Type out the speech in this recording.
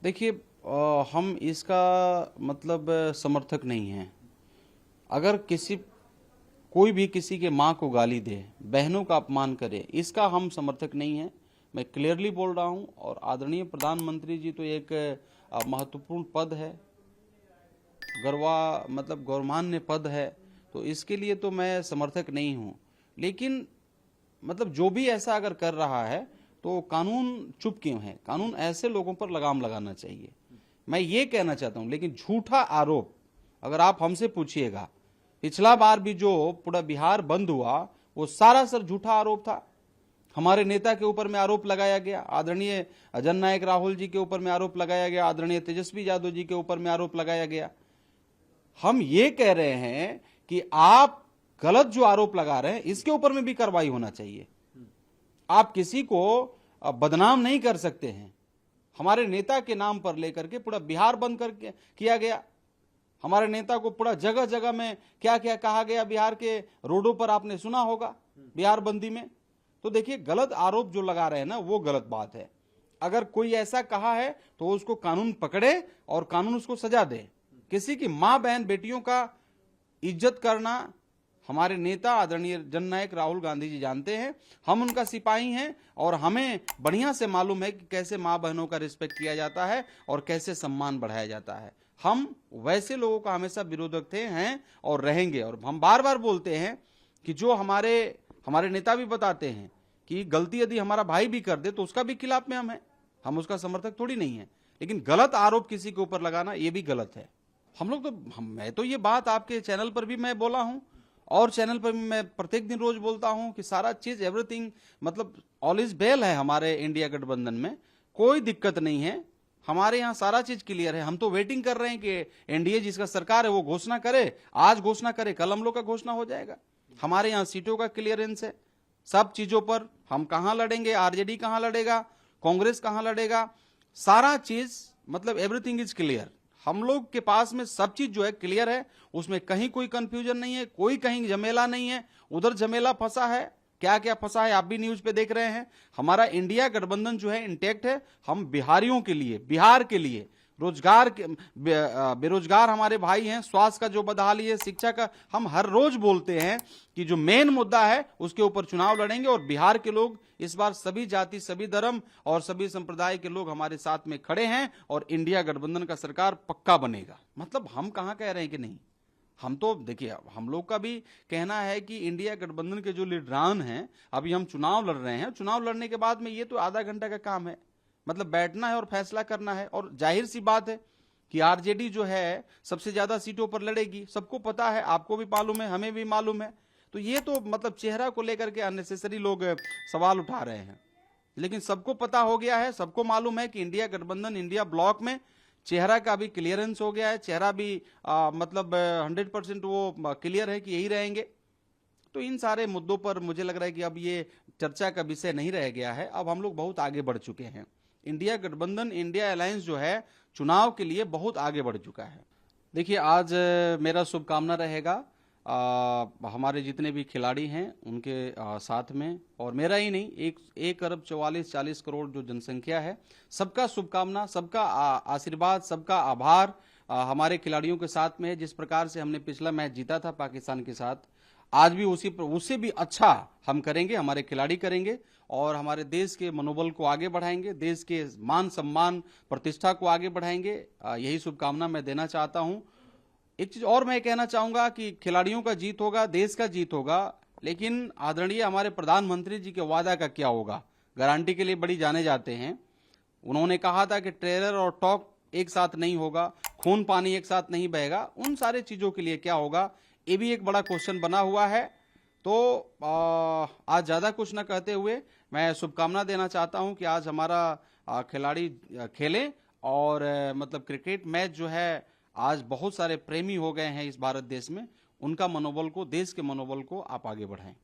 देखिए, हम इसका मतलब समर्थक नहीं हैं। अगर कोई भी किसी के माँ को गाली दे, बहनों का अपमान करे, इसका हम समर्थक नहीं हैं। मैं क्लियरली बोल रहा हूं। और आदरणीय प्रधानमंत्री जी तो एक महत्वपूर्ण पद है, गौरवान्य पद है, तो इसके लिए तो मैं समर्थक नहीं हूं। लेकिन मतलब जो भी ऐसा अगर कर रहा है तो कानून चुप क्यों है? कानून ऐसे लोगों पर लगाम लगाना चाहिए, मैं ये कहना चाहता हूं। लेकिन झूठा आरोप अगर आप हमसे पूछिएगा, पिछला बार भी जो पूरा बिहार बंद हुआ वो सारा सर झूठा आरोप था। हमारे नेता के ऊपर में आरोप लगाया गया, आदरणीय जननायक राहुल जी के ऊपर में आरोप लगाया गया, आदरणीय तेजस्वी यादव जी के ऊपर में आरोप लगाया गया। हम ये कह रहे हैं कि आप गलत जो आरोप लगा रहे हैं इसके ऊपर में भी कार्रवाई होना चाहिए। आप किसी को बदनाम नहीं कर सकते हैं। हमारे नेता के नाम पर लेकर के पूरा बिहार बंद करके किया गया। हमारे नेता को पूरा जगह जगह में क्या क्या कहा गया, बिहार के रोडों पर आपने सुना होगा बिहार बंदी में। तो देखिए, गलत आरोप जो लगा रहे हैं ना, वो गलत बात है। अगर कोई ऐसा कहा है तो उसको कानून पकड़े और कानून उसको सजा दे। किसी की मां बहन बेटियों का इज्जत करना हमारे नेता आदरणीय जननायक राहुल गांधी जी जानते हैं। हम उनका सिपाही हैं और हमें बढ़िया से मालूम है कि कैसे मां बहनों का रिस्पेक्ट किया जाता है और कैसे सम्मान बढ़ाया जाता है। हम वैसे लोगों का हमेशा विरोधक थे, हैं और रहेंगे। और हम बार बार बोलते हैं कि जो हमारे नेता भी बताते हैं कि गलती यदि हमारा भाई भी कर दे तो उसका भी खिलाफ में हम उसका समर्थक थोड़ी नहीं है। लेकिन गलत आरोप किसी के ऊपर लगाना ये भी गलत है। मैं तो ये बात आपके चैनल पर भी मैं बोला हूं और चैनल पर भी मैं प्रत्येक दिन रोज बोलता हूं कि सारा चीज एवरीथिंग मतलब ऑल इज वेल है। हमारे इंडिया गठबंधन में कोई दिक्कत नहीं है। हमारे यहाँ सारा चीज क्लियर है। हम तो वेटिंग कर रहे हैं कि एनडीए जिसका सरकार है वो घोषणा करे, आज घोषणा करे, कल हम लोग का घोषणा हो जाएगा। हमारे यहाँ सीटों का क्लियरेंस है सब चीजों पर। हम कहां लड़ेंगे, आरजेडी कहां लड़ेगा, कांग्रेस कहां लड़ेगा, सारा चीज मतलब एवरीथिंग इज क्लियर। हम लोग के पास में सब चीज जो है क्लियर है, उसमें कहीं कोई कंफ्यूजन नहीं है, कोई कहीं झमेला नहीं है। उधर झमेला फंसा है, क्या क्या फंसा है आप भी न्यूज पे देख रहे हैं। हमारा इंडिया गठबंधन जो है इंटैक्ट है। हम बिहारियों के लिए, बिहार के लिए, रोजगार के बेरोजगार हमारे भाई हैं, स्वास्थ्य का जो बदहाली है, शिक्षा का, हम हर रोज बोलते हैं कि जो मेन मुद्दा है उसके ऊपर चुनाव लड़ेंगे। और बिहार के लोग इस बार सभी जाति, सभी धर्म और सभी संप्रदाय के लोग हमारे साथ में खड़े हैं और इंडिया गठबंधन का सरकार पक्का बनेगा। मतलब हम कहां कह रहे हैं कि नहीं, हम तो देखिए, हम लोग का भी कहना है कि इंडिया गठबंधन के जो लीडरान हैं, अभी हम चुनाव लड़ रहे हैं, चुनाव लड़ने के बाद में ये तो आधा घंटा का काम है, मतलब बैठना है और फैसला करना है। और जाहिर सी बात है कि आरजेडी जो है सबसे ज्यादा सीटों पर लड़ेगी, सबको पता है, आपको भी मालूम है, हमें भी मालूम है। तो ये तो मतलब चेहरा को लेकर के अननेसेसरी लोग सवाल उठा रहे हैं। लेकिन सबको पता हो गया है, सबको मालूम है कि इंडिया गठबंधन, इंडिया ब्लॉक में चेहरा का भी क्लियरेंस हो गया है। चेहरा भी मतलब 100% वो क्लियर है कि यही रहेंगे। तो इन सारे मुद्दों पर मुझे लग रहा है कि अब ये चर्चा का विषय नहीं रह गया है। अब हम लोग बहुत आगे बढ़ चुके हैं। इंडिया गठबंधन, इंडिया अलायंस जो है चुनाव के लिए बहुत आगे बढ़ चुका है। देखिए, आज मेरा शुभकामना रहेगा हमारे जितने भी खिलाड़ी हैं उनके साथ में, और मेरा ही नहीं, 1 अरब 44 करोड़ जो जनसंख्या है, सबका शुभकामना, सबका आशीर्वाद, सबका आभार हमारे खिलाड़ियों के साथ में है। जिस प्रकार से हमने पिछला मैच जीता था पाकिस्तान के साथ, आज भी उससे भी अच्छा हम करेंगे, हमारे खिलाड़ी करेंगे और हमारे देश के मनोबल को आगे बढ़ाएंगे, देश के मान सम्मान प्रतिष्ठा को आगे बढ़ाएंगे। यही शुभकामना मैं देना चाहता हूं। एक चीज और मैं कहना चाहूंगा कि खिलाड़ियों का जीत होगा, देश का जीत होगा, लेकिन आदरणीय हमारे प्रधानमंत्री जी के वादा का क्या होगा? गारंटी के लिए बड़ी जाने जाते हैं। उन्होंने कहा था कि ट्रेलर और टॉक एक साथ नहीं होगा, खून पानी एक साथ नहीं बहेगा। उन सारे चीजों के लिए क्या होगा, ये भी एक बड़ा क्वेश्चन बना हुआ है। तो आज ज्यादा कुछ न कहते हुए मैं शुभकामना देना चाहता हूं कि आज हमारा खिलाड़ी खेलें और मतलब क्रिकेट मैच जो है, आज बहुत सारे प्रेमी हो गए हैं इस भारत देश में, उनका मनोबल को, देश के मनोबल को आप आगे बढ़ाएं।